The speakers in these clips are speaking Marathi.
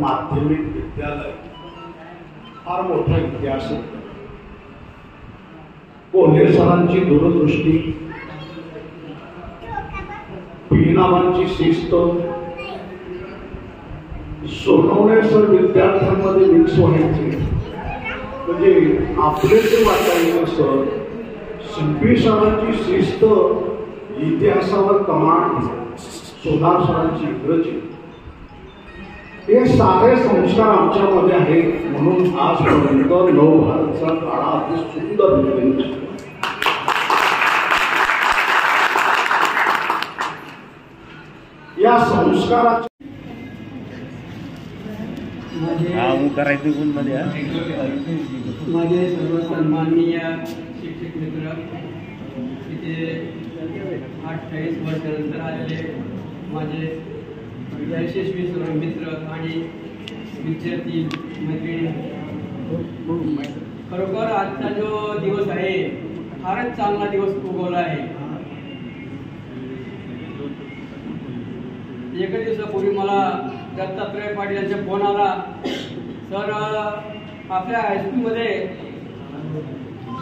माध्यमिक विद्यालय फार मोठा इतिहास आहे. कोल्हे सरांची दूरदृष्टी, नावांची शिस्त, सोनवणे सर विद्यार्थ्यांमध्ये मिक्स व्हायचे. म्हणजे आपले जे वाटायचे सर, शिंपी सरांची शिस्त, इतिहासावर कमांड, सोनार सरांची इंग्रजी, हे सारे संस्कार आमच्यामध्ये आहेत. म्हणून आजपर्यंत नवभारतचा काळा अति सुंदर रीतीने या संस्काराचे माझे सर्व सन्माननीय शिक्षक मित्र, इथे 28 वर्षानंतर आलेले माझे यशस्वी सर्व मित्र आणि विद्यार्थी मैत्रिणी, खरोखर आजचा जो दिवस आहे फारच चांगला दिवस उगवला आहे. एका दिवसापूर्वी मला दत्तात्रय पाटील यांचा फोन आला, सर आपल्या हायस्कूलमध्ये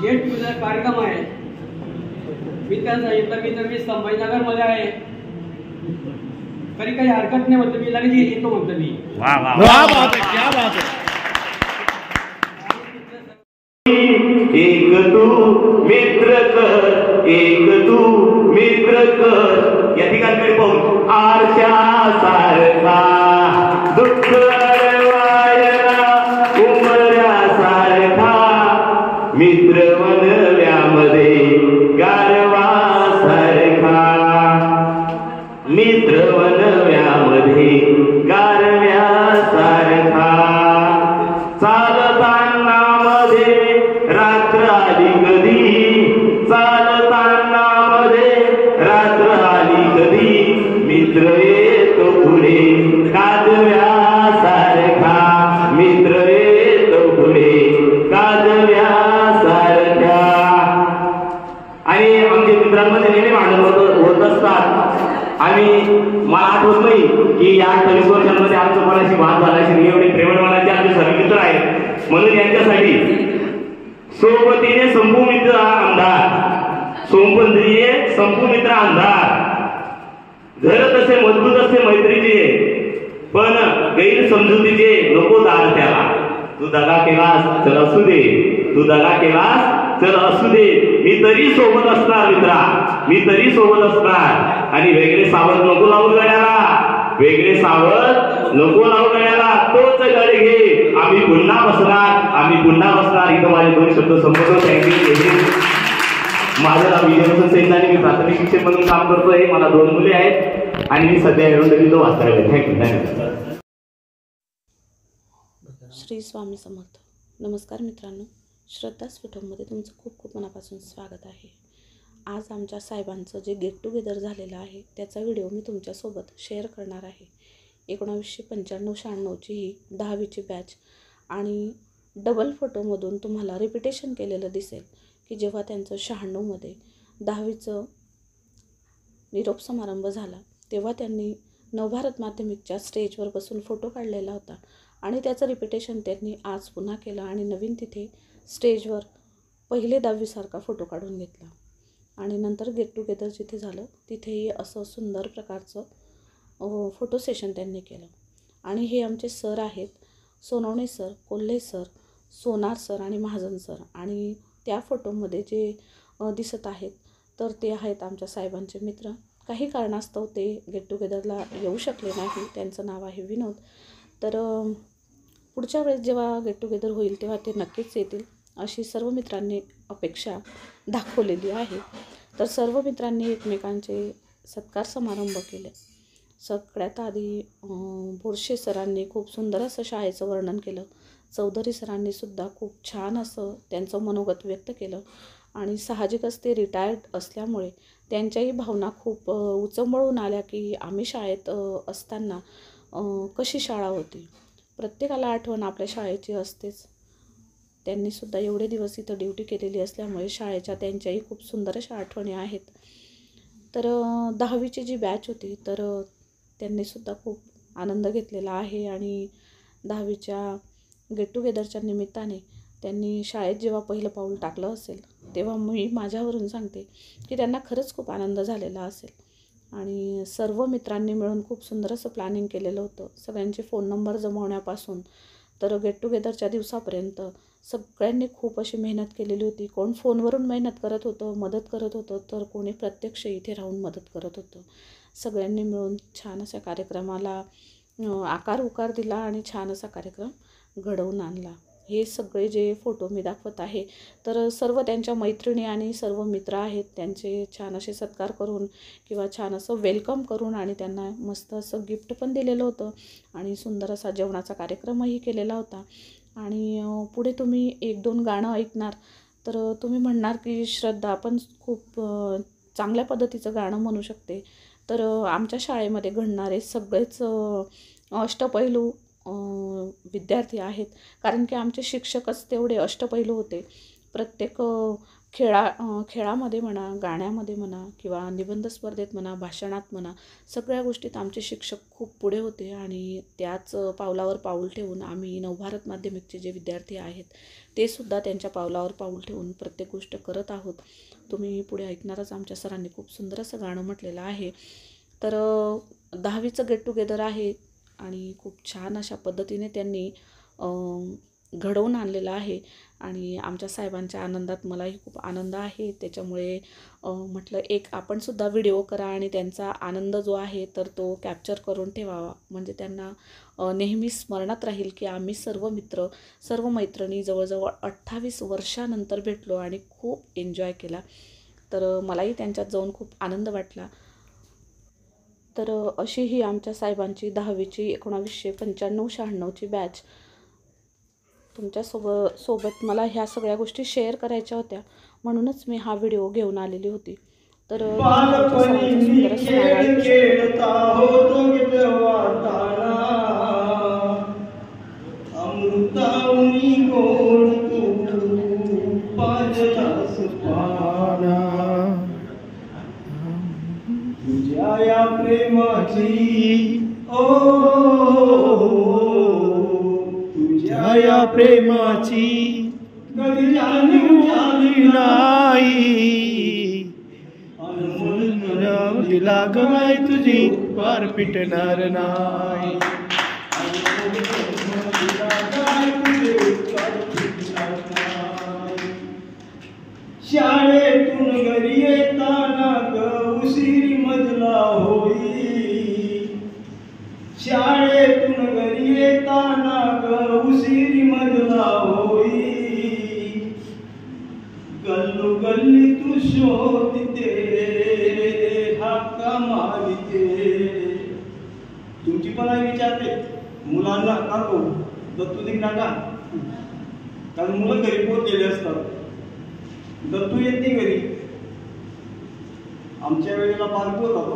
गेट टुगेदर कार्यक्रम आहे. मी त्यांना सांगितलं मी संभाजीनगरमध्ये आहे, तरी काही हरकत नाही म्हणतो, मी लगेच येतो म्हणतो मी. एक तू मित्र कर, एक तू मित्र कर. या ठिकाणी पाहून आरशा सारखा दुःख अडवायला उमऱ्या सारखा मित्र वनव्यामध्ये गारवा सारखा, मित्र वनव्यामध्ये गारव्या सारखा. चालताना मध्ये रात्र आली कधी, चालताना मध्ये रात्र आली कधी, मित्र येतो पुढे काजव्या सारखा, मित्र येतो पुढे काजव्या सारख्या. आणि आमच्या मित्रांमध्ये नेहमी भांडण होत असतात. आम्ही मला आठवत नाही की या 28 वर्षांमध्ये आमचं कोणाशी वाद झाला असेल. एवढे प्रेमळ मनाचे आमचे सर्व मित्र आहेत. म्हणून यांच्यासाठी सोबतीने संपू मित्र आमदार, सोमपंथीये संपू मित्र आमदार. घर तसे मजबूत असते मैत्रीचे, पण गैरसमजुतीचे नको दार त्याला. तू दगा केलास चल असू दे, तू दगा केलास चल असू दे, मी तरी सोबत असणार मित्रा, मी तरी सोबत असणार. आणि वेगळे सावध नको लावू गळ्याला, वेगळे सावध नको लावू गळ्याला, तोच गळ घे, आम्ही पुन्हा बसणार, आम्ही पुन्हा बसणार. इथं माझे 2 शब्द संपवतो. थँक्यू. माझं नाव विजय सेन आणि मी प्राथमिक शिक्षक म्हणून काम करतोय. मला 2 मुले आहेत आणि मी सध्या एरोनॉटिकल वाचणार आहे. थँक्यू. श्री स्वामी समर्थ. नमस्कार मित्रांनो, श्रद्धा स्फुटमध्ये तुमचं खूप खूप मनापासून स्वागत आहे. आज आमच्या साहेबांचं जे गेट टुगेदर झालेलं आहे त्याचा व्हिडिओ मी तुमच्यासोबत शेअर करणार आहे. 1995-96 ही 10वीची बॅच आणि डबल फोटोमधून तुम्हाला रिपिटेशन केलेलं दिसेल की जेव्हा त्यांचं 96मध्ये 10वीचं निरोप समारंभ झाला तेव्हा त्यांनी नवभारत माध्यमिकच्या स्टेजवर बसून फोटो काढलेला होता आणि त्याचं रिपिटेशन त्यांनी आज पुन्हा केलं आणि नवीन तिथे स्टेजवर पहिले 10वीसारखा फोटो काढून घेतला. आणि नंतर गेट टुगेदर जिथे झालं तिथेही असं सुंदर प्रकारचं फोटो सेशन त्यांनी केलं. आणि हे आमचे सर आहेत, सोनवणे सर, कोल्हे सर, सोनार सर आणि महाजन सर. आणि त्या फोटोमध्ये जे दिसत आहेत तर ते आहेत आमच्या साहेबांचे मित्र. काही कारणास्तव ते गेट टुगेदरला येऊ शकले नाही. त्यांचं नाव आहे विनोद. तर पुढच्या वेळेस जेव्हा गेट टुगेदर होईल तेव्हा ते नक्कीच येतील अशी सर्व मित्रांनी अपेक्षा दाखवलेली आहे. तर सर्व मित्रांनी एकमेकांचे सत्कार समारंभ केले. सगळ्यात आधी बोरशे सरांनी खूप सुंदर असं शाळेचं वर्णन केलं. चौधरी सरांनीसुद्धा खूप छान असं त्यांचं मनोगत व्यक्त केलं. आणि साहजिकच ते रिटायर्ड असल्यामुळे त्यांच्याही भावना खूप उचंबळून आल्या की आम्ही शाळेत असताना कशी शाळा होती. प्रत्येकाला आठवण आपल्या शाळेची असतेच. त्यांनीसुद्धा एवढे दिवस इथं ड्युटी केलेली असल्यामुळे शाळेच्या त्यांच्याही खूप सुंदर अशा आठवणी आहेत. तर 10वीची जी बॅच होती तर त्यांनीसुद्धा खूप आनंद घेतलेला आहे आणि 10वीच्या गेट टुगेदरच्या निमित्ताने त्यांनी शाळेत जेव्हा पहिलं पाऊल टाकलं असेल तेव्हा मी माझ्यावरून सांगते की त्यांना खरंच खूप आनंद झालेला असेल. आणि सर्व मित्रांनी मिळून खूप सुंदर असं प्लॅनिंग केलेलं होतं. सगळ्यांचे फोन नंबर जमवण्यापासून तर गेट टुगेदरच्या दिवसापर्यंत सगळ्यांनी खूप अशी मेहनत केलेली होती. कोण फोनवरून मेहनत करत होतं, मदत करत होतं, तर कोणी प्रत्यक्ष इथे राहून मदत करत होतं. सगळ्यांनी मिळून छान अशा कार्यक्रमाला आकार उकार दिला आणि छान असा कार्यक्रम घडवून आणला. हे सगळे जे फोटो मी दाखवत आहे तर सर्व त्यांच्या मैत्रिणी आणि सर्व मित्र आहेत. त्यांचे छान असे सत्कार करून किंवा छान असं वेलकम करून आणि त्यांना मस्त असं गिफ्ट पण दिलेलं होतं आणि सुंदर असा जेवणाचा कार्यक्रमही केलेला होता. आणि पुढे तुम्ही 1-2 गाणं ऐकणार तर तुम्ही म्हणणार की श्रद्धा पण खूप चांगल्या पद्धतीचं गाणं म्हणू शकते. तर आमच्या शाळेमध्ये घडणारे सगळेच अष्टपैलू विद्यार्थी आहेत, कारण की आमचे शिक्षकच तेवढे अष्टपैलू होते. प्रत्येक खेळामध्ये म्हणा, गाण्यामध्ये म्हणा किंवा निबंध स्पर्धेत म्हणा, भाषणात म्हणा, सगळ्या गोष्टीत आमचे शिक्षक खूप पुढे होते. आणि त्याच पावलावर पाऊल ठेवून आम्ही नवभारत माध्यमिकचे जे विद्यार्थी आहेत ते सुद्धा त्यांच्या पावलावर पाऊल ठेवून प्रत्येक गोष्ट करत आहोत. तुम्ही पुढे ऐकणारच. आमच्या सरांनी खूप सुंदर असं गाणं म्हटलेलं आहे. तर 10वीचं गेट टुगेदर आहे आणि खूप छान अशा पद्धतीने त्यांनी घडवून आणलेलं आहे. आणि आमच्या साहेबांच्या आनंदात मलाही खूप आनंद आहे. त्याच्यामुळे म्हटलं एक आपणसुद्धा व्हिडिओ करा आणि त्यांचा आनंद जो आहे तर तो कॅप्चर करून ठेवावा, म्हणजे त्यांना नेहमी स्मरणात राहील की आम्ही सर्व मित्र, सर्व मैत्रिणी जवळजवळ 28 वर्षानंतर भेटलो आणि खूप एन्जॉय केला. तर मलाही त्यांच्यात जाऊन खूप आनंद वाटला. तर अशी ही आमच्या साहेबांची 10वीची 1995-96ची बॅच तुमच्यासोबत मला ह्या सगळ्या गोष्टी शेअर करायच्या होत्या, म्हणूनच मी हा व्हिडिओ घेऊन आलेली होती. तर तुझ्या प्रेमाची तुझ्या प्रेमाची कधी झाली नाही, अनमोल दिला गमाय तुझी पार पिटणार नाही. शाळेतून घरी येताना उशिरी मजला होई, शाळेतून घरी येताना उशिरी मजला होई. गल्लो गल्ली तू शोधते हाका मारिते. तुमची पण आई विचारते मुलांना का तो दत्तू दिक नाका, कारण मुलं घरी पोट गेले असतात. दत्तू येते घरी. आमच्या वेळेला बारको होता तो,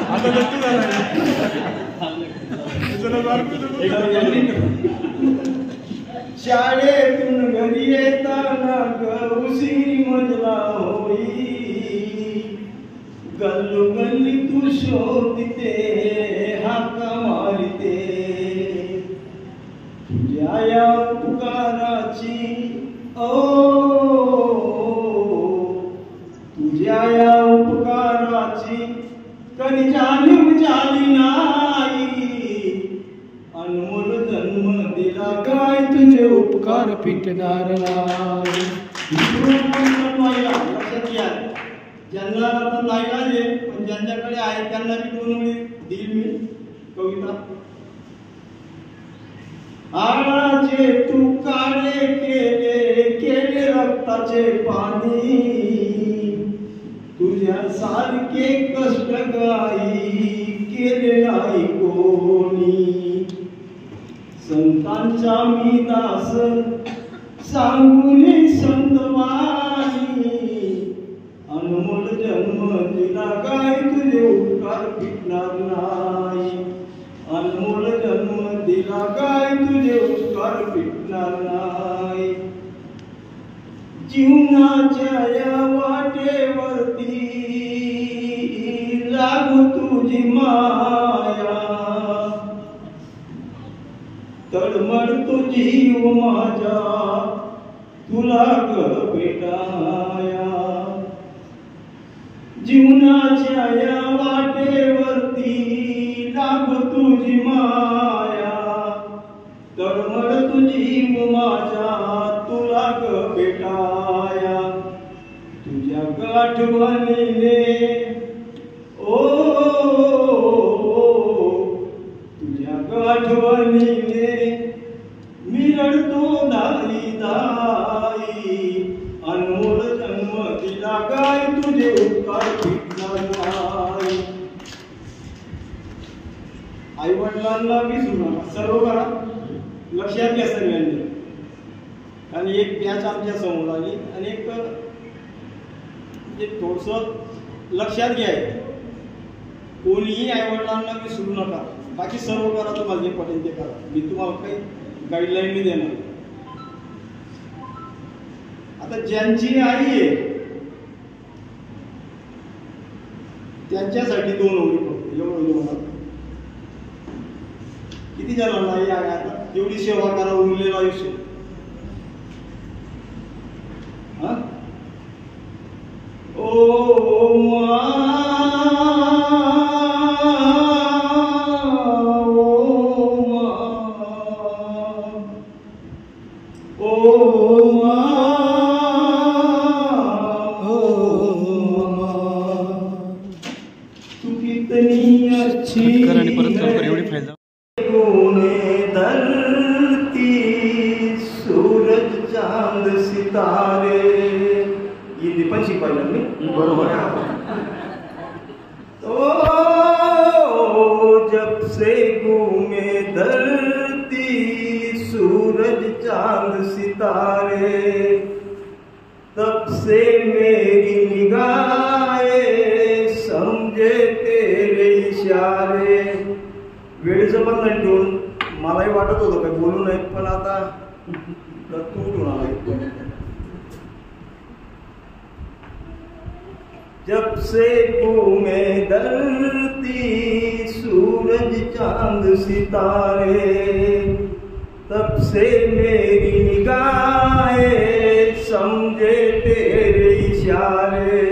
आता दत्तू झाला. शाळेतून घरी येताना उशिरी मजला होई, गल्लो गल्ली तू शोधते हाका मारिते. तुझ्या या पुकाराची तुझ्या या उपकाराची कधी जाणीव झाली नाही, अनमोल जन्म दिला काय तुझे उपकार पिटणार नाही. लक्षात घ्या, ज्यांना आता नाईलाज आहे पण ज्यांच्याकडे आहे त्यांना मी 2 ओळी देईल मी कविता. आळाचे तू काळे केले केले रक्ताचे पाणी, तुझ्या सारखे कष्ट गाई केले नाही कोणी. संतांच्या मी दास सांगून संतवाणी, अनमोल जन्म दिला काय तुझे उपकार पिटणार नाही, अनमोल जन्म दिला काय तुझे उपकार पिटणार नाही. जीवनाच्या या वाटेवरती लागू तुझी माया, तळमळतो जीव माझा तुला ग भेटाया, जीवनाच्या या वाटेवरती लाभ तुझी माया, तळमळतो जीव माझा तुला ग भेटाया, तुझ्या आठवणीने ओ तुझ्या आठवणीने मी रडतो दाई दाई, अनमोल जन्म दिला गाय तुझे उपकार भेटला नाही. आई वडिलांना विसरू नका, सर्व करा. लक्षात घ्या सगळ्यांनी. आणि एक पॅच आमच्या समोर आली आणि एक थोडस लक्षात घ्या, कोणीही आई वडिलांना विसरू नका. बाकी सर्व करा, तुम्हाला जे पटेल ते करा. मी तुम्हाला काही गाईडलाईन मी देणार. आता ज्यांची आई आहे त्यांच्यासाठी 2 ओळी फक्त, एवढं होणार. किती जणांना आई आहे आता? तेवढी सेवा करा उरलेलं आयुष्य. हा ओ मा सूरज चांद सितारे, ये पण शिकवायला मी बरोबर. ओ जब से घूमे धरती सूरज चांद सितारे, तब से मेरी निगाहें समझे तेरे इशारे. वेळेचं पण नाही ठेवून मलाही वाटत होतं काय बोलू नये, पण आता तू ठेवणार. जब से घूमे धरती सूरज चांद सितारे, तब से मेरी निगाहें समझे तेरे इशारे.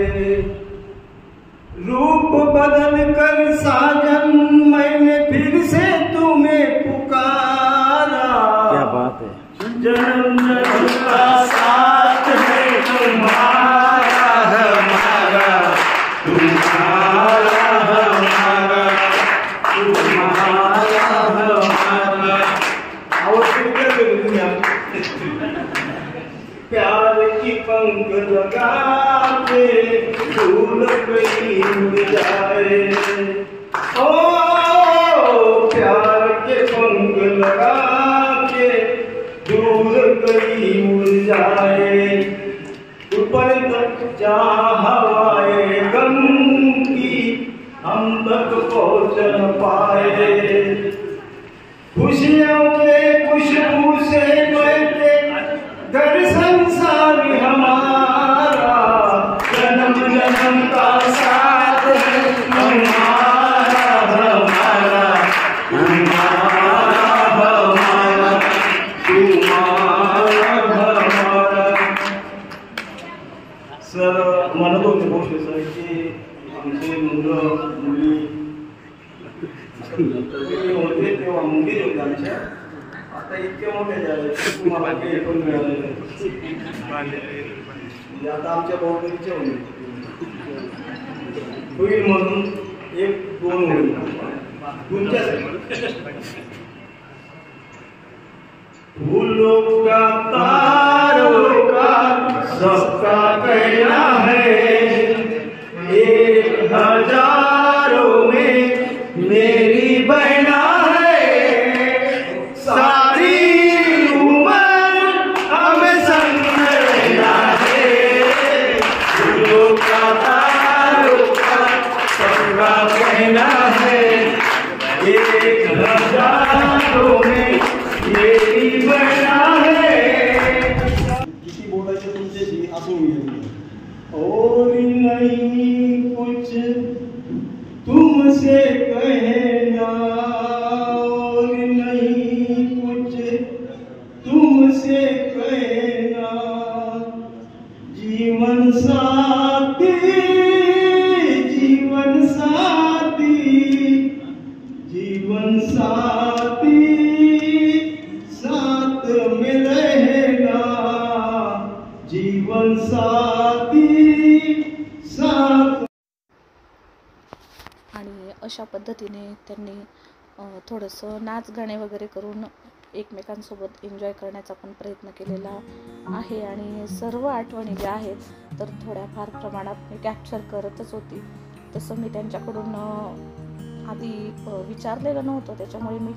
रूप बदल कर साजन मैंने फिर से तुम्हें पुकारा. क्या बात है. जन्म जन्म का साथ है तुम्हारा हमारा, तुम्हारा हमारा, तुम्हारा हमारा. प्यार की पंख लगा के फूल कहीं उड़ जाए. ओ प्यार के पंख लगा के दूर कहीं उड़ जाए. ऊपर तक जहाँ हवाएं गम की हम तक पहुँच न पाए. खुशियों के खुशबू से महके घर संसार हमारा, जन्म जन्म का साथ है हमारा हमारा, हमारा हमारा, तुम्हारा हमारा. सर म्हणत होते गोष्टी सर की आमचे मुलं मुली होते तेव्हा मुली होते आमच्या, आता इतके मोठे झाले तुम्हाला काही पण मिळालेलं म्हणजे आता आमच्या बरोबरीचे होईल म्हणून 1-2 होईल तुमच्यासाठी. फूलों का तारों का सबका कहना है, 1000 में मेरी बहना है. सारी उम्र हमें संग रहना है. फूलों का तारों का सबका कहना है, 1000 में मेरी बहना है. से कहना जीवन साथी, जीवन साथी, जीवन साथी साथ में रहना, जीवन साथी साथ। आणि अशा पद्धतीने त्यांनी थोडंसं नाच गाणे वगैरे करून एकमेकांसोबत एन्जॉय करण्याचा पण प्रयत्न केलेला आहे. आणि सर्व आठवणी ज्या आहेत तर थोड्याफार प्रमाणात मी कॅप्चर करतच होती. तसं मी त्यांच्याकडून आधी विचारलेलं नव्हतं, त्याच्यामुळे मी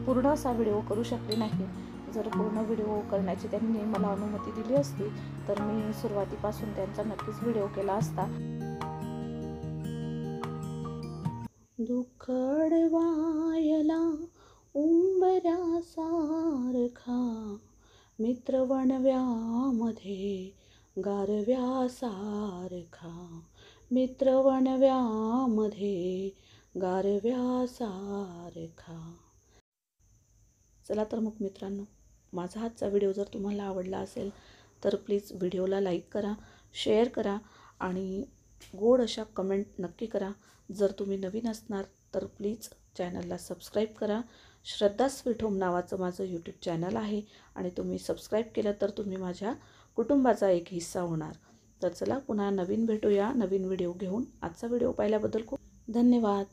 पूर्ण असा व्हिडिओ करू शकले नाही. जर पूर्ण व्हिडिओ करण्याची त्यांनी मला अनुमती दिली असती तर मी सुरुवातीपासून त्यांचा नक्कीच व्हिडिओ केला असता. दुःख अडवायला उंबऱ्यासारखा मित्र वणव्यामध्ये गारव्यासारखा, मित्र वणव्यामध्ये गारव्यासारखा. चला तर मग मित्रांनो, माझा आजचा व्हिडिओ जर तुम्हाला आवडला असेल तर प्लीज व्हिडिओला लाईक करा, शेअर करा आणि गोड अशा कमेंट नक्की करा. जर तुम्ही नवीन असणार तर प्लीज चॅनलला सबस्क्राईब करा. श्रद्धा स्वीट होम नावाचं माझं यूट्यूब चॅनल आहे आणि तुम्ही सबस्क्राईब केलं तर तुम्ही माझ्या कुटुंबाचा एक हिस्सा होणार. तर चला पुन्हा नवीन भेटूया नवीन व्हिडिओ घेऊन. आजचा व्हिडिओ पाहिल्याबद्दल खूप धन्यवाद.